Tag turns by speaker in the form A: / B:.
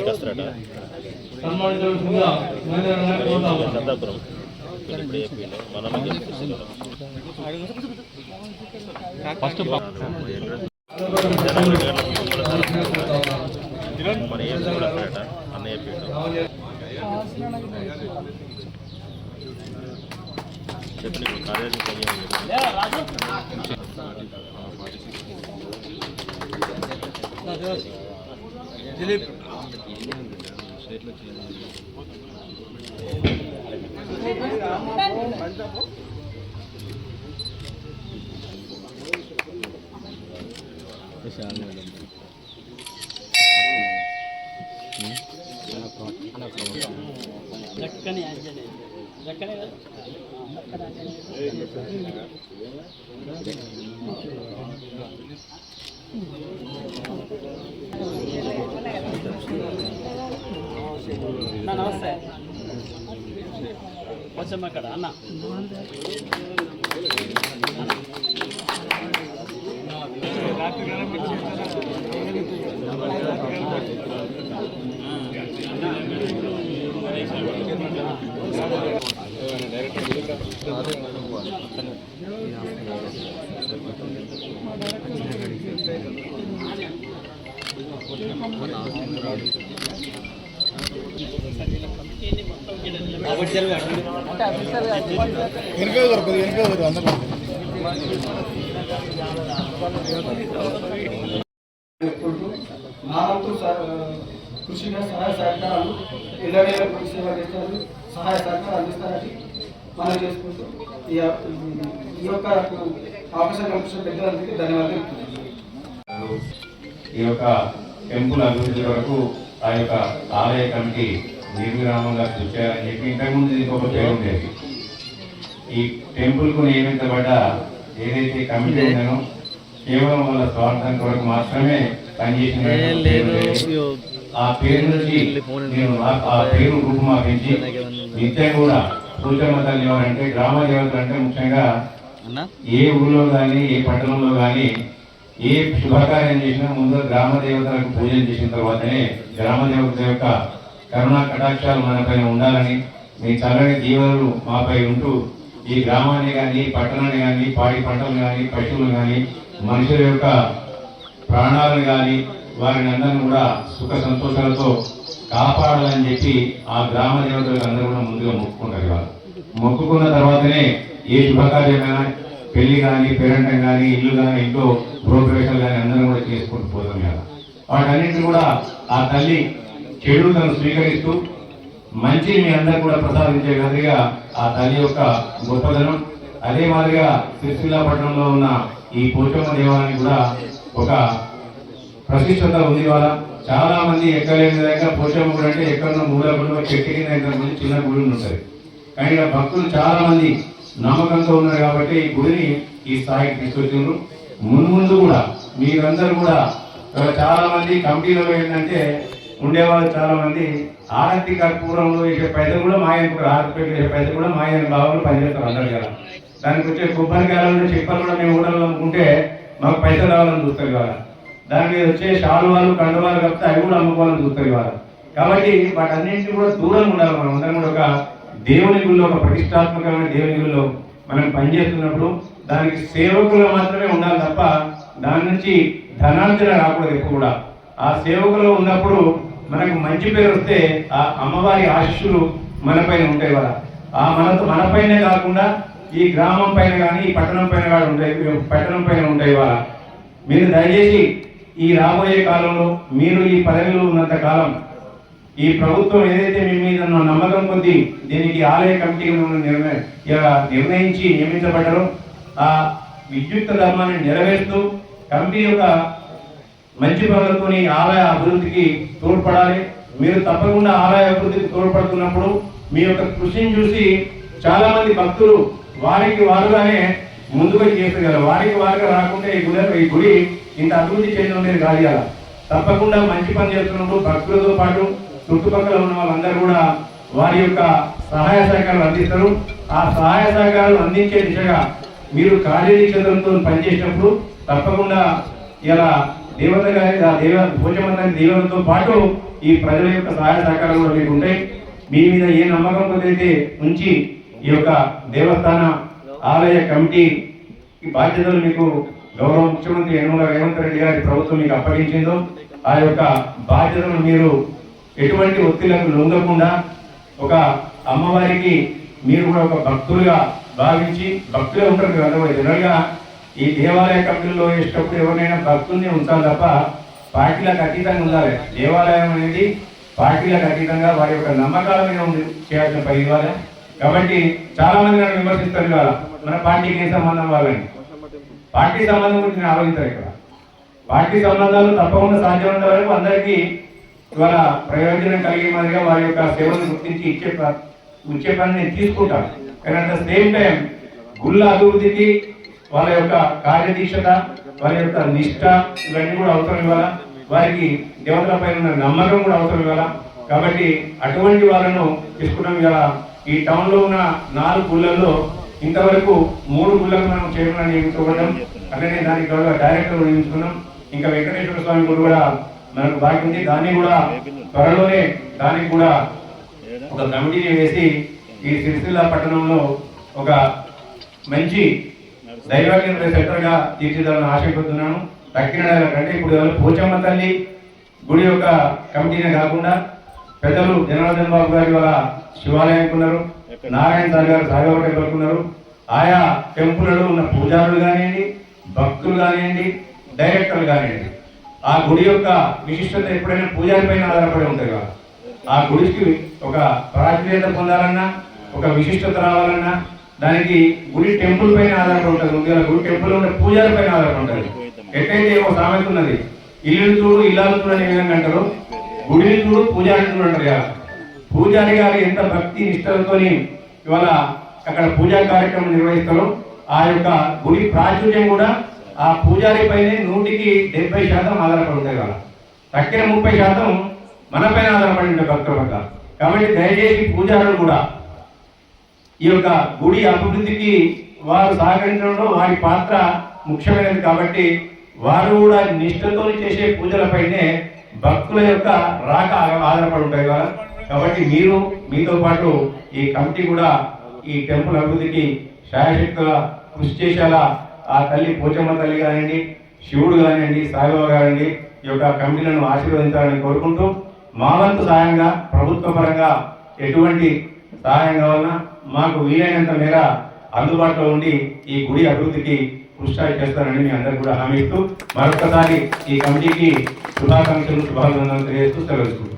A: చర్చికి వస్తారట సర్దాపురం ఇప్పుడు ఏపీలో మనం ఫస్ట్ మన ఏం కూడా వస్తారట అన్న ఏపీలో చెప్పిన కాలేజీ దిలీప్
B: నమస్తే వచ్చమ్మా అక్కడ అన్న
C: కృషిగా సహాయ సహకారాలు ఇళ్ళ సేవ చేస్తారు, సహాయ సహకారాలు అందిస్తారని మనం చేసుకుంటూ ఈ యొక్క అవకాశం పెద్దలందరికీ ధన్యవాదాలు.
D: ఈ యొక్క టెంపుల్ అభివృద్ధి వరకు ఆ యొక్క ఆలయ కమిటీ నిర్విరామంగా కృషి చేయాలని చెప్పి ఇంతకుముందు ఇంకొక పేరు ఉండేది. ఈ టెంపుల్కు నియమించబడ్డ ఏదైతే కమిటీ ఉందో కేవలం వాళ్ళ స్వార్థం కొరకు మాత్రమే పనిచేసిన ఆ పేరు నుంచి నేను ఆ పేరు రూపుమాపించి నిత్యం కూడా సూచన తల్లి ఎవరంటే గ్రామ దేవతలు అంటే ముఖ్యంగా ఏ ఊళ్ళో కానీ ఏ పట్టణంలో కానీ ఏ శుభకార్యం చేసినా ముందు గ్రామ దేవతలకు పూజలు చేసిన తర్వాతనే గ్రామ దేవత యొక్క కరుణా కటాక్షాలు మనపైన ఉండాలని మీ చల్లని దీవెనలు మాపై ఉంటూ ఈ గ్రామాన్ని కానీ పట్టణాన్ని కానీ పాడి పంటలు కానీ పశువులు కానీ మనుషుల యొక్క ప్రాణాలను కానీ వారిని అందరినీ కూడా సుఖ సంతోషాలతో కాపాడాలని చెప్పి ఆ గ్రామ దేవతలకు అందరూ కూడా ముందుగా మొక్కుకుంటారు. ఇవాళ మొక్కుకున్న తర్వాతనే ఏ శుభకార్యమైనా పెళ్లి కానీ పేరంటం కానీ ఇల్లు కానీ ఇంట్లో గృహప్రవేశాలు కానీ అందరం కూడా చేసుకుంటూ పోతాం కదా. వాటన్నింటినీ కూడా ఆ తల్లి చెడు తను స్వీకరిస్తూ మంచిని మీ అందరూ కూడా ప్రసాదించే విధంగా ఆ తల్లి యొక్క గొప్పదనం. అదే మాదిరిగా సిరిసిల్ల పట్టణంలో ఉన్న ఈ పోచమ్మ దేవాలయానికి కూడా ఒక ప్రతిష్టత ఉంది. వాళ్ళ చాలా మంది ఎక్కలేని విధంగా పోచమ్మ గుడి అంటే ఎక్కడున్న మూల గుడి చెట్టు కింద చిన్న గుడి ఉంటుంది. కానీ భక్తులు చాలా మంది నమ్మకంతో ఉన్నారు కాబట్టి ఈ గుడిని ఈ స్థాయికి తీసుకొచ్చిండ్రు. ముందు కూడా మీరందరూ కూడా చాలా మంది కమిటీలో ఏంటంటే ఉండేవాళ్ళు చాలా మంది ఆరతి కర్పూరంలో వేసే పైసలు కూడా మాయనుకుంటారు, ఆరతి వేసే పైసలు కూడా మాయని భావంలో పనిచేస్తారు అందరు కదా. దానికి వచ్చే కొబ్బరికాయలు చెప్పలు కూడా మేము ఊడలు అమ్ముకుంటే మాకు పైసలు రావాలని చూస్తారు కదా. దాని మీద వచ్చే శాలువాలు కండువాలు కప్పితే అవి కూడా అమ్ముకోవాలని చూస్తారు కదా. కాబట్టి వాటన్నింటినీ కూడా దూరంగా ఉండాలి. మనం అందరం కూడా ఒక దేవుని గుళ్ళో, ఒక ప్రతిష్టాత్మకమైన దేవుని గుళ్ళో మనం పనిచేస్తున్నప్పుడు దానికి సేవకులు మాత్రమే ఉండాలి తప్ప దాని నుంచి ధనార్జన రాకూడదు ఎప్పుడు కూడా. ఆ సేవకులు ఉన్నప్పుడు మనకు మంచి పేరు వస్తే ఆ అమ్మవారి ఆశీస్సులు మన పైన ఉంటాయి వాళ్ళ. ఆ మన పైనే కాకుండా ఈ గ్రామం పైన కానీ ఈ పట్టణం పైన కానీ ఉంటాయి, పట్టణం పైన ఉంటాయి వాళ్ళ. మీరు దయచేసి ఈ రాబోయే కాలంలో మీరు ఈ పదవిలో ఉన్నంత కాలం ఈ ప్రభుత్వం ఏదైతే మీ మీద నమ్మకం కొద్దీ దీనికి ఆలయ కమిటీ నిర్ణయించి నియమించబడ్డారో ఆ విద్యుక్త ధర్మాన్ని నెరవేరుస్తూ కమిటీ యొక్క మంచి పనులతో ఆలయ అభివృద్ధికి తోడ్పడాలి. మీరు తప్పకుండా ఆలయ అభివృద్ధికి తోడ్పడుతున్నప్పుడు మీ యొక్క కృషిని చూసి చాలా మంది భక్తులు వారికి వారుగానే ముందుకు చేస్తారు. వారికి వారుగా రాకుండా ఈ గుడి ఇంత అభివృద్ధి చెంది ఉండేది కాదు కదా. తప్పకుండా మంచి పని చేస్తున్నప్పుడు భక్తులతో పాటు చుట్టుపక్కల ఉన్న వాళ్ళందరూ కూడా వారి యొక్క సహాయ సహకారాలు అందిస్తారు. ఆ సహాయ సహకారాలు అందించే దిశగా మీరు కార్యదీక్షతో పనిచేసినప్పుడు తప్పకుండా ఇలా దేవత గారి ఆ పోచమ్మ తల్లి దీవెనతో పాటు ఈ ప్రజల యొక్క సహాయ సహకారాలు కూడా మీకు ఉంటాయి. మీ మీద ఏ నమ్మకం కొద్దైతే ఉంచి ఈ యొక్క దేవస్థాన ఆలయ కమిటీ ఈ బాధ్యతలు మీకు గౌరవ ముఖ్యమంత్రి యనమల రేవంత్ రెడ్డి గారి ప్రభుత్వం మీకు అప్పగించిందో ఆ యొక్క బాధ్యతలను మీరు ఎటువంటి ఒత్తిళ్లకు లొంగకుండా ఒక అమ్మవారికి మీరు కూడా ఒక భక్తులుగా భావించి భక్తులే ఉంటారు కదా. జనరల్గా ఈ దేవాలయ కమిటీలో వేసేటప్పుడు ఎవరినైనా భక్తుల్ని ఉంచాలి తప్ప పార్టీలకు అతీతంగా ఉండాలి. దేవాలయం అనేది పార్టీలకు అతీతంగా వారి యొక్క నమ్మకాల మీద ఉంది చేయాల్సిన పని ఇవ్వాలి. కాబట్టి చాలా మంది నన్ను విమర్శిస్తారు ఇవాళ మన పార్టీకి ఏం సంబంధం వాళ్ళని. పార్టీ సంబంధం గురించి నేను ఆలోచిస్తారు. ఇక్కడ పార్టీ సంబంధాలు తప్పకుండా సాధ్యమైనంత వరకు అందరికీ ఇవాళ ప్రయోజనం కలిగే మాదిరిగా వారి యొక్క సేవలను గుర్తించి ఇచ్చే పని నేను తీసుకుంటాను. కానీ అట్ ద సేమ్ టైం గుళ్ళ అభివృద్ధికి వాళ్ళ యొక్క కార్యదీక్షత వారి యొక్క నిష్ట ఇవన్నీ కూడా అవసరం ఇవ్వాలా. వారికి దేవతల పైన ఉన్న నమ్మకం కూడా అవసరం ఇవ్వాలా. కాబట్టి అటువంటి వాళ్ళను తీసుకున్నాం. ఇవాళ ఈ టౌన్ లో ఉన్న 4 గుళ్ళల్లో ఇంతవరకు 3 గుళ్ళకు మనం చైర్మన్ నియమించుకోవడం, అట్లనే దానికి డైరెక్టర్ నియమించుకున్నాం. ఇంకా వెంకటేశ్వర స్వామి గుడి కూడా మనకు బాకీ ఉంది. దాన్ని కూడా త్వరలోనే దానికి కూడా ఒక కమిటీని వేసి ఈ సిరిసిల్ల పట్టణంలో ఒక మంచి దైవకేంద్ర సెంటర్ గా తీర్చిదాలని ఆశపడుతున్నాను. తక్కిన కంటే ఇప్పుడు పోచమ్మ తల్లి గుడి యొక్క కమిటీనే కాకుండా పెద్దలు జనార్దన్ బాబు గారి వాళ్ళ శివాలయానికి ఉన్నారు, నారాయణ సార్ గారు సాయిబాబా టెంపుల్కి ఉన్నారు. ఆయా టెంపుల్లో ఉన్న పూజారులు కానివ్వండి, భక్తులు కానివ్వండి, డైరెక్టర్లు కానివ్వండి, ఆ గుడి యొక్క విశిష్టత ఎప్పుడైనా పూజారి పైన ఆధారపడి ఉంటుంది కదా. ఆ గుడికి ఒక ప్రాచుర్యత పొందాలన్నా, ఒక విశిష్టత రావాలన్నా దానికి గుడి టెంపుల్ పైన ఆధారపడి ఉంటుంది. ముందుగా గుడి టెంపుల్ ఉన్న పూజారి పైన ఆధారపడి ఉంటుంది. ఎట్లయితే ఒక సామెత ఉన్నది, ఇల్లు చూడు ఇల్లాలు చూడు అనే విధంగా అంటారు, గుడిని చూడు పూజారిని చూడు అంటారు కదా. పూజారి గారు ఎంత భక్తి నిష్టలతోని ఇవాళ అక్కడ పూజా కార్యక్రమం నిర్వహిస్తారో ఆ యొక్క గుడి ప్రాచుర్యం కూడా ఆ పూజారి పైనే 100% ఆధారపడి ఉంటాయి కదా. తక్కిన 30% మన పైన ఆధారపడి ఉంటాయి భక్తుల పట్ల. కాబట్టి దయచేసి పూజారులు కూడా ఈ యొక్క గుడి అభివృద్ధికి వారు సహకరించడంలో వారి పాత్ర ముఖ్యమైనది. కాబట్టి వారు కూడా నిష్ఠతో చేసే పూజలపైనే భక్తుల యొక్క రాక ఆధారపడి ఉంటాయి కదా. కాబట్టి మీరు మీతో పాటు ఈ కమిటీ కూడా ఈ టెంపుల్ అభివృద్ధికి శాయశక్తుల కృషి చేసేలా ఆ తల్లి పోచమ్మ తల్లి కానివ్వండి, శివుడు కానివ్వండి, సాయిబాబా కానివ్వండి ఈ యొక్క కమిటీలను ఆశీర్వదించాలని కోరుకుంటూ మా వంతు సాయంగా ప్రభుత్వ పరంగా ఎటువంటి సహాయం కావాలన్నా మాకు వీలైనంత మేర అందుబాటులో ఉండి ఈ గుడి అభివృద్ధికి కృషి చేస్తానని మీ అందరికీ కూడా హామీ ఇస్తూ మరొకసారి ఈ కమిటీకి శుభాకాంక్షలు శుభాభినందనలు తెలియజేస్తూ సెలవు.